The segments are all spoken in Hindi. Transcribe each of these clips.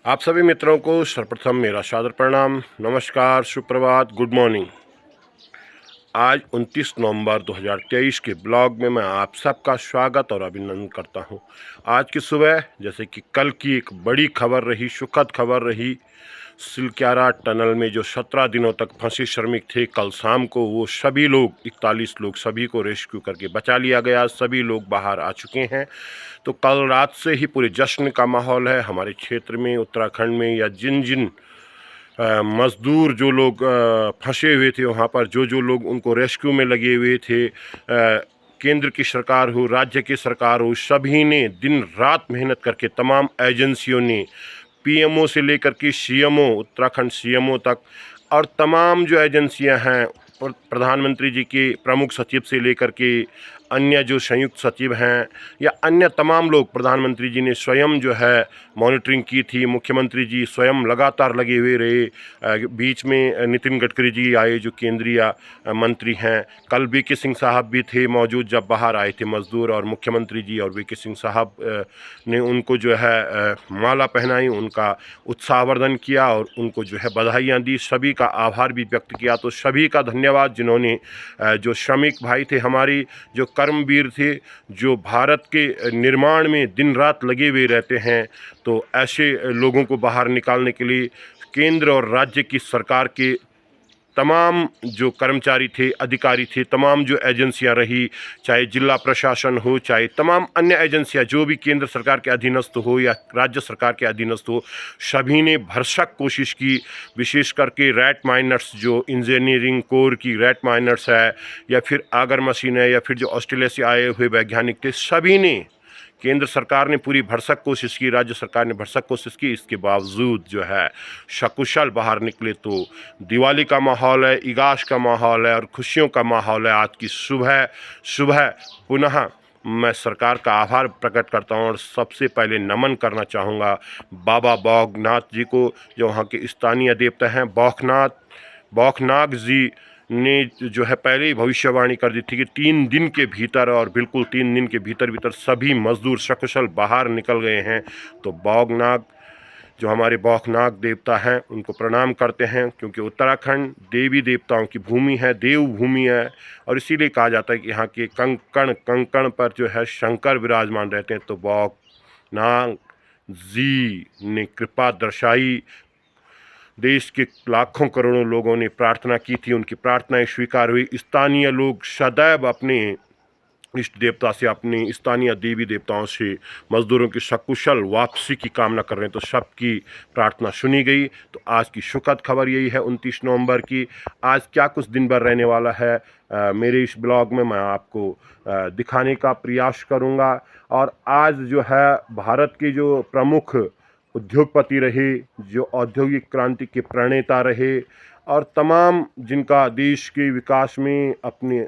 आप सभी मित्रों को सर्वप्रथम मेरा सादर प्रणाम, नमस्कार, सुप्रभात, गुड मॉर्निंग। आज 29 नवंबर 2023 के ब्लॉग में मैं आप सबका स्वागत और अभिनंदन करता हूं। आज की सुबह जैसे कि कल की एक बड़ी खबर रही, सुखद खबर रही, सिलक्यारा टनल में जो 17 दिनों तक फंसे श्रमिक थे, कल शाम को वो सभी लोग 41 लोग सभी को रेस्क्यू करके बचा लिया गया। सभी लोग बाहर आ चुके हैं। तो कल रात से ही पूरे जश्न का माहौल है हमारे क्षेत्र में, उत्तराखंड में, या जिन जिन मज़दूर जो लोग फंसे हुए थे वहाँ पर, जो लोग उनको रेस्क्यू में लगे हुए थे, केंद्र की सरकार हो, राज्य की सरकार हो, सभी ने दिन रात मेहनत करके, तमाम एजेंसियों ने, पीएमओ से लेकर के सीएमओ, उत्तराखंड सीएमओ तक, और तमाम जो एजेंसियां हैं, प्रधानमंत्री जी के प्रमुख सचिव से लेकर के अन्य जो संयुक्त सचिव हैं या अन्य तमाम लोग, प्रधानमंत्री जी ने स्वयं जो है मॉनिटरिंग की थी। मुख्यमंत्री जी स्वयं लगातार लगे हुए रहे। बीच में नितिन गडकरी जी आए जो केंद्रीय मंत्री हैं। कल वीके सिंह साहब भी थे मौजूद जब बाहर आए थे मज़दूर, और मुख्यमंत्री जी और वीके सिंह साहब ने उनको जो है माला पहनाई, उनका उत्साहवर्धन किया और उनको जो है बधाइयाँ दी। सभी का आभार भी व्यक्त किया। तो सभी का धन्यवाद जिन्होंने, जो श्रमिक भाई थे हमारी, जो कर्मवीर थे, जो भारत के निर्माण में दिन रात लगे हुए रहते हैं, तो ऐसे लोगों को बाहर निकालने के लिए केंद्र और राज्य की सरकार के तमाम जो कर्मचारी थे, अधिकारी थे, तमाम जो एजेंसियां रही, चाहे जिला प्रशासन हो, चाहे तमाम अन्य एजेंसियां जो भी केंद्र सरकार के अधीनस्थ हो या राज्य सरकार के अधीनस्थ हो, सभी ने भरसक कोशिश की। विशेष करके रैट माइनर्स, जो इंजीनियरिंग कोर की रैट माइनर्स है, या फिर आगर मशीन है, या फिर जो ऑस्ट्रेलिया से आए हुए वैज्ञानिक थे, सभी ने, केंद्र सरकार ने पूरी भरसक कोशिश की, राज्य सरकार ने भरसक कोशिश की। इसके बावजूद जो है सकुशल बाहर निकले। तो दिवाली का माहौल है, इगास का माहौल है और खुशियों का माहौल है। आज की सुबह सुबह पुनः मैं सरकार का आभार प्रकट करता हूं और सबसे पहले नमन करना चाहूँगा बाबा बौखनाथ जी को, जो वहाँ के स्थानीय देवता हैं। बौखनाथ जी ने जो है पहले ही भविष्यवाणी कर दी थी कि 3 दिन के भीतर, और बिल्कुल 3 दिन के भीतर भीतर सभी मजदूर सकुशल बाहर निकल गए हैं। तो बौखनाथ, जो हमारे बौखनाथ देवता हैं, उनको प्रणाम करते हैं, क्योंकि उत्तराखंड देवी देवताओं की भूमि है, देव भूमि है, और इसीलिए कहा जाता है कि यहाँ के कंकण कंकण पर जो है शंकर विराजमान रहते हैं। तो बौखनाथ जी ने कृपा दर्शाई। देश के लाखों करोड़ों लोगों ने प्रार्थना की थी, उनकी प्रार्थनाएं स्वीकार हुई। स्थानीय लोग सदैव अपने इष्ट देवता से, अपने स्थानीय देवी देवताओं से मजदूरों की सकुशल वापसी की कामना कर रहे हैं। तो सबकी प्रार्थना सुनी गई। तो आज की सुखद खबर यही है 29 नवंबर की। आज क्या कुछ दिन भर रहने वाला है, मेरे इस ब्लॉग में मैं आपको दिखाने का प्रयास करूंगा। और आज जो है भारत के जो प्रमुख उद्योगपति रहे, जो औद्योगिक क्रांति के प्रणेता रहे, और तमाम जिनका देश के विकास में, अपने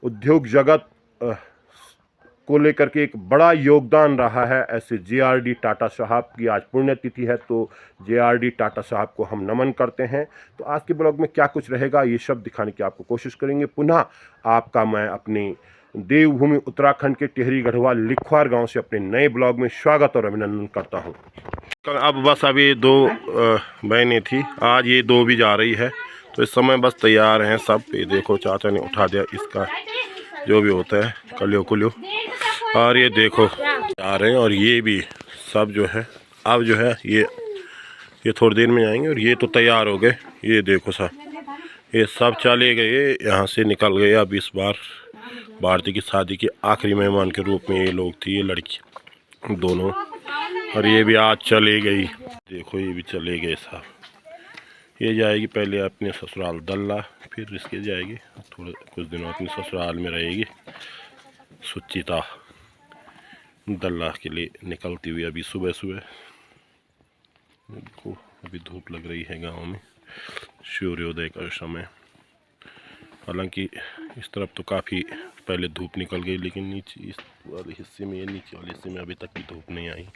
उद्योग जगत को लेकर के एक बड़ा योगदान रहा है, ऐसे JRD टाटा साहब की आज पुण्यतिथि है। तो JRD टाटा साहब को हम नमन करते हैं। तो आज के ब्लॉग में क्या कुछ रहेगा ये सब दिखाने की आपको कोशिश करेंगे। पुनः आपका मैं अपने देवभूमि उत्तराखंड के टिहरी गढ़वाल लिखवार गांव से अपने नए ब्लॉग में स्वागत और अभिनंदन करता हूं। अब बस अभी 2 बहनें थी, आज ये 2 भी जा रही है। तो इस समय बस तैयार हैं सब। ये देखो चाचा ने उठा दिया इसका जो भी होता है कलियो कुलियो, और ये देखो जा रहे हैं। और ये भी सब जो है अब जो है ये थोड़ी देर में जाएंगे। और ये तो तैयार हो गए, ये देखो सब, ये सब चले गए, यहाँ से निकल गए। अब इस बार भारती की शादी के आखिरी मेहमान के रूप में ये लोग थे, ये लड़की दोनों। और ये भी आज चले गई, देखो ये भी चले गए साहब। ये जाएगी पहले अपने ससुराल दल्ला, फिर इसके जाएगी थोड़े कुछ दिनों अपने ससुराल में रहेगी। सुचिता दल्ला के लिए निकलती हुई अभी सुबह सुबह। देखो अभी धूप लग रही है गांव में, सूर्योदय का समय। हालांकि इस तरफ तो काफ़ी पहले धूप निकल गई, लेकिन नीचे इस वाले हिस्से में, ये नीचे वाले हिस्से में अभी तक भी धूप नहीं आई।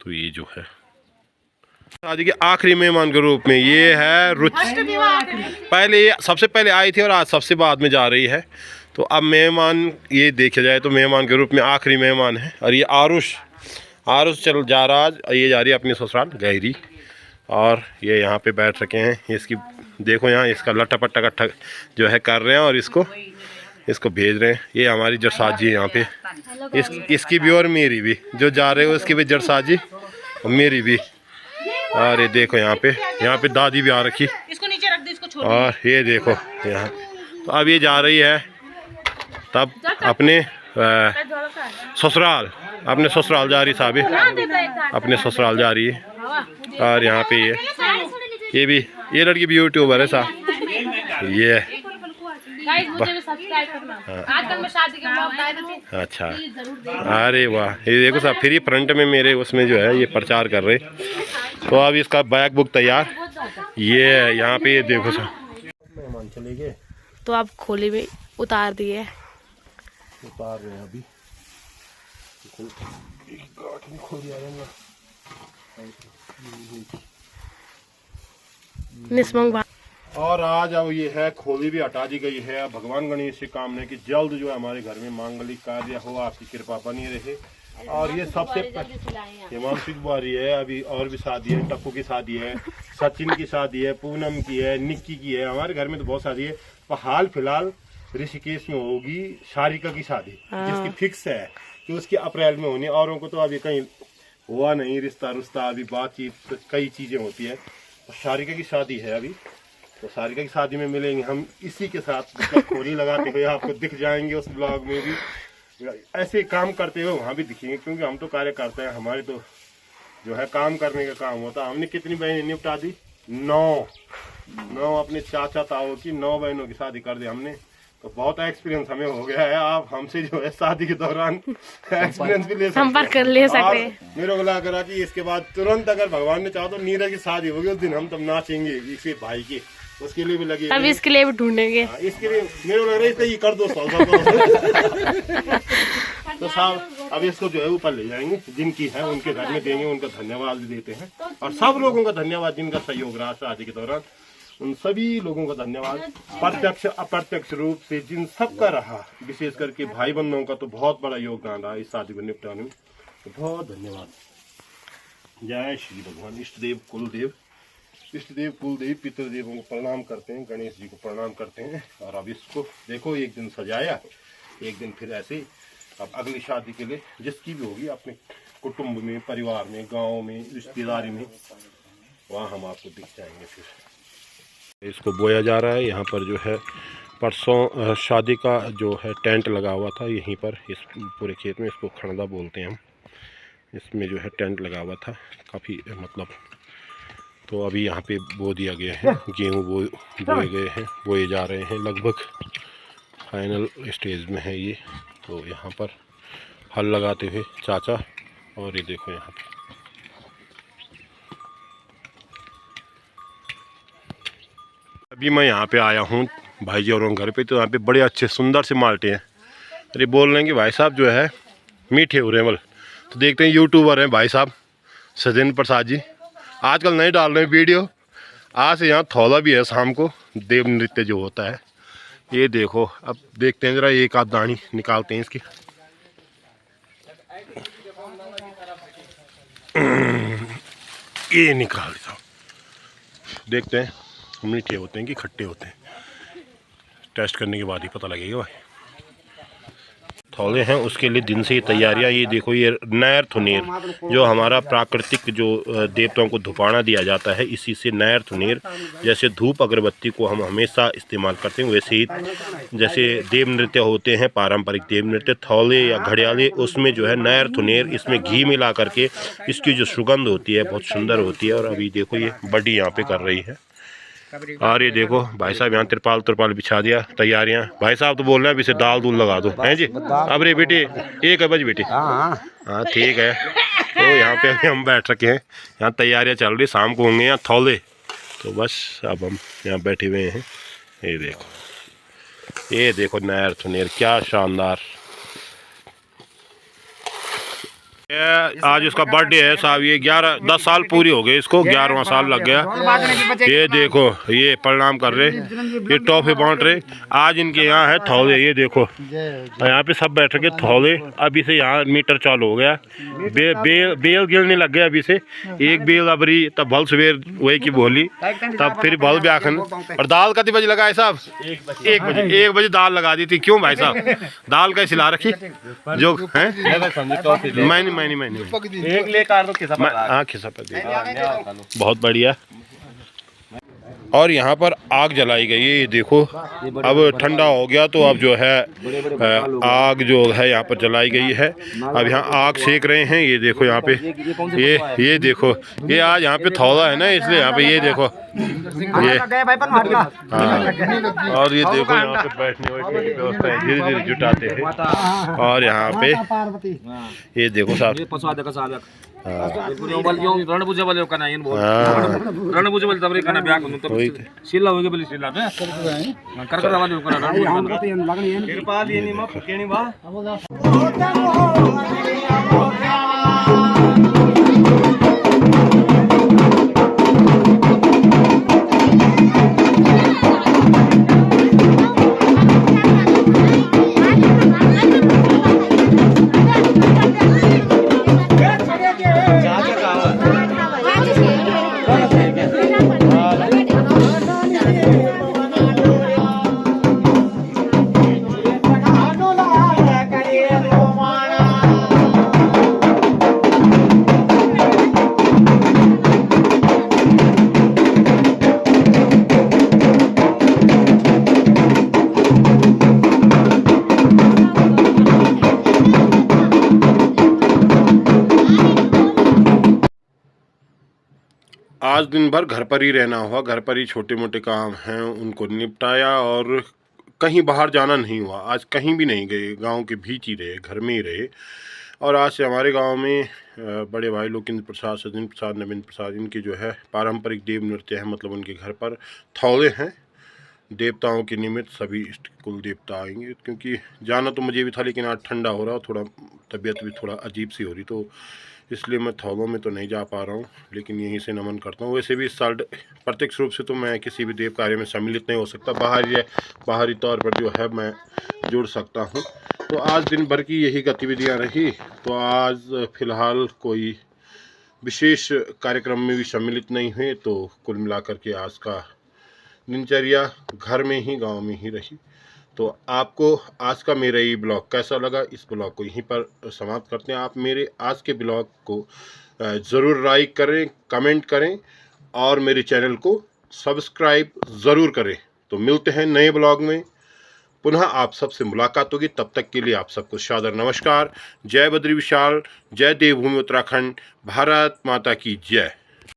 तो ये जो है शादी के आखिरी मेहमान के रूप में ये है रुचि। पहले ये सबसे पहले आई थी और आज सबसे बाद में जा रही है। तो अब मेहमान ये देखा जाए तो मेहमान के रूप में आखिरी मेहमान है। और ये आरुष, आरुष चल जा रहा, ये जा रही है अपनी ससुराल गहरी, और ये यहाँ पे बैठ रखे हैं। इसकी देखो यहाँ इसका लट्टा पट्टा कट्ठा जो है कर रहे हैं और इसको भेज रहे हैं। ये हमारी जरसाजी है यहाँ पे, इसकी भी और मेरी भी, जो जा रहे हो उसकी भी जरसाजी और मेरी भी। और ये देखो यहाँ पे दादी भी आ रखी, इसको नीचे रख दे, इसको छोड़। और ये देखो यहाँ, तो अब ये जा रही है तब अपने ससुराल, अपने ससुराल जा रही साहब, अपने ससुराल जा रही है। और यहाँ पे ये भी, ये लड़की भी यूट्यूबर है साहब, ये आजकल मैं शादी के ब्लॉग डाल रही हूं। अच्छा, अरे वाह, ये देखो साहब फ्री फ्रंट में मेरे उसमें जो है ये प्रचार कर रहे। तो अब इसका बैग बुक तैयार, ये यहाँ पे ये देखो साहब मेहमान चले गए, तो आप खोले में उतार दिए, उतार रहे हैं अभी। निस्मंग और आज अब ये है खोली भी हटा दी गई है। भगवान गणेश से कामना की जल्द जो है हमारे घर में मांगलिक कार्य हो, आपकी कृपा बनी रहे। और ये सबसे हिमांशु की बारी है, अभी और भी शादी है, टप्पू की शादी है, सचिन की शादी है, पूनम की है, निक्की की है, हमारे घर में तो बहुत शादी है। पर हाल फिलहाल ऋषिकेश में होगी शारिका की शादी, जिसकी फिक्स है कि उसकी अप्रैल में होनी। औरों को तो अभी कहीं हुआ नहीं रिश्ता रुश्ता, अभी बातचीत कई चीजें होती है। तो शारिका की शादी है अभी, तो सारिका की शादी में मिलेंगे हम इसी के साथ, खोली लगाते हुए आपको दिख जाएंगे उस ब्लॉग में भी। ऐसे काम करते हुए वहाँ भी दिखेंगे, क्योंकि हम तो कार्य करते हैं, हमारे तो जो है काम करने का काम होता है। हमने कितनी बहनें निपटा दी, 9 अपने चाचा ताऊ की 9 बहनों की शादी कर दी हमने। तो बहुत एक्सपीरियंस हमें हो गया है। आप हमसे जो है शादी के दौरान एक्सपीरियंस भी ले सकते हैं, संपर्क ले सकते हैं। मेरे को लग रहा कि इसके बाद तुरंत अगर भगवान ने चाहो तो नीरज की शादी होगी, उस दिन हम तब नाचेंगे इसी भाई की, उसके लिए भी लगे, अब इसके लिए भी ढूंढेंगे। इसके लिए मेरे को लग रहा है इसका ये कर दो तो साहब अब इसको जो है ऊपर ले जाएंगे, जिनकी है उनके घर में देंगे, उनका धन्यवाद भी देते हैं। और सब लोगों का धन्यवाद जिनका सहयोग रहा शादी के दौरान, उन सभी लोगों का धन्यवाद प्रत्यक्ष अप्रत्यक्ष रूप से जिन सबका रहा, विशेष करके भाई बंधुओं का तो बहुत बड़ा योगदान रहा इस शादी को निपटाने में। तो बहुत धन्यवाद। जय श्री भगवान। इष्ट देव कुल देव पितृदेवों को प्रणाम करते हैं, गणेश जी को प्रणाम करते हैं। और अब इसको देखो एक दिन सजाया, एक दिन फिर ऐसे अब अगली शादी के लिए जिसकी भी होगी अपने कुटुंब में, परिवार में, गांव में, रिश्तेदारी में, वहाँ हम आपको दिख जाएंगे। फिर इसको बोया जा रहा है। यहाँ पर जो है परसों शादी का जो है टेंट लगा हुआ था यहीं पर, इस पूरे खेत में, इसको खड़दा बोलते हैं हम। इसमें जो है टेंट लगा हुआ था काफ़ी, मतलब तो अभी यहाँ पे बो दिया गया है, गेहूँ बोए गए हैं, बोए जा रहे हैं, लगभग फाइनल स्टेज में है ये। तो यहाँ पर हल लगाते हुए चाचा, और ये देखो यहाँ पे अभी मैं यहाँ पे आया हूँ भाई जी और घर पे। तो यहाँ पे बड़े अच्छे सुंदर से माल्टे हैं। अरे बोल रहे हैं कि भाई साहब जो है मीठे हो रहे हैं। तो देखते हैं यूट्यूबर हैं भाई साहब सजेंद्र प्रसाद जी, आजकल नहीं डाल रहे हैं वीडियो। आज से यहाँ थौला भी है शाम को, देव नृत्य जो होता है। ये देखो, अब देखते हैं जरा, एक आध दानी निकालते हैं इसकी। ये निकाल दो, देखते हैं मीठे होते हैं कि खट्टे होते हैं, टेस्ट करने के बाद ही पता लगेगा भाई। थौले हैं उसके लिए दिन से ही तैयारियां। ये देखो, ये नैर थुनेर जो हमारा प्राकृतिक जो देवताओं को धुपाना दिया जाता है, इसी से नैर थुनेर, जैसे धूप अगरबत्ती को हम हमेशा इस्तेमाल करते हैं, वैसे ही जैसे देव नृत्य होते हैं, पारंपरिक देव नृत्य, थौले या घड़ियाले, उसमें जो है नैर थुनेर, इसमें घी मिला करके इसकी जो सुगंध होती है बहुत सुंदर होती है। और अभी देखो ये बड़ी यहाँ पे कर रही है। और ये देखो भाई साहब यहाँ तिरपाल बिछा दिया, तैयारियां। भाई साहब तो बोल रहे हैं अभी इसे दाल दूल लगा दो, हैं जी। अब रे बेटे, 1 बज बेटे, हाँ ठीक है। तो यहाँ पे अभी हम बैठ रखे हैं, यहाँ तैयारियां चल रही, शाम को होंगे यहाँ थौले। तो बस अब हम यहाँ बैठे हुए हैं। ये देखो नैर थुनेर, क्या शानदार। आज इसका बर्थडे है साहब, ये 10 साल पूरी हो गई इसको, 11वां साल लग गया। ये देखो ये प्रणाम कर रहे, ये टॉफी बांट रहे। आज इनके यहाँ है थौले, ये देखो यहाँ पे सब बैठ के थौले। अभी से यहाँ मीटर चालू हो गया, बेल गिरने लग गया अभी से। एक बेल अबरी तब भल सवेर वही की बोली, तब फिर भल ब्याखन। और दाल कितने बजे लगाए साहब? 1 बजे दाल लगा दी थी। क्यों भाई साहब दाल कैसी ला रखी जो है? मैंने एक ले कार तो किसा हाँ खिसा पर दे। बहुत बढ़िया। और यहाँ पर आग जलाई गई है, ये देखो। अब ठंडा हो गया तो अब जो है आग जो है यहाँ पर जलाई गई है। अब यहाँ आग सेक रहे हैं, ये देखो यहाँ पे। ये देखो, ये आज यहाँ पे थौला है ना, इसलिए यहाँ पे ये देखो ये। हाँ, और ये देखो यहाँ पे बैठने की व्यवस्था है, धीरे धीरे जुटाते हैं। और यहाँ पे ये देखो साहब, रणभुजा वाले का ಏನು रणभुजा वाले तबरे kana ಬ್ಯಾಕ್ ಒಂದು ತಬ ಶಿಲ್ಲ ಹೋಗಿ ಬಲಿ ಶಿಲ್ಲ ಬೆ ಕರ್ಕರ ವಾಲೆ kana रणभुजा ಏನು ಲಗಣ ಏನು ಕೃಪಾಲ್ ಏನಿ ಮ ಕೇಣಿ ಬಾ आज दिन भर घर पर ही रहना हुआ। घर पर ही छोटे मोटे काम हैं उनको निपटाया और कहीं बाहर जाना नहीं हुआ। आज कहीं भी नहीं गए, गांव के बीच ही रहे, घर में ही रहे। और आज से हमारे गांव में बड़े भाई लोकेंद्र प्रसाद, सचिन प्रसाद, नवीन प्रसाद, इनके जो है पारंपरिक देव नृत्य है। मतलब उनके घर पर थौले हैं देवताओं के निमित्त, सभी इष्ट कुल देवता आएंगे। क्योंकि जाना तो मुझे भी था, लेकिन आज ठंडा हो रहा, थोड़ा तबीयत भी थोड़ा अजीब सी हो रही, तो इसलिए मैं थौलों में तो नहीं जा पा रहा हूँ, लेकिन यहीं से नमन करता हूँ। वैसे भी इस साल प्रत्यक्ष रूप से तो मैं किसी भी देव कार्य में सम्मिलित नहीं हो सकता, बाहरी तौर पर जो है मैं जुड़ सकता हूँ। तो आज दिन भर की यही गतिविधियाँ रही। तो आज फ़िलहाल कोई विशेष कार्यक्रम में भी सम्मिलित नहीं हुए। तो कुल मिलाकर के आज का दिनचर्या घर में ही, गांव में ही रही। तो आपको आज का मेरा ये ब्लॉग कैसा लगा, इस ब्लॉग को यहीं पर समाप्त करते हैं। आप मेरे आज के ब्लॉग को ज़रूर लाइक करें, कमेंट करें और मेरे चैनल को सब्सक्राइब ज़रूर करें। तो मिलते हैं नए ब्लॉग में, पुनः आप सबसे मुलाकात होगी। तब तक के लिए आप सबको सादर नमस्कार। जय बद्री विशाल, जय देवभूमि उत्तराखंड, भारत माता की जय।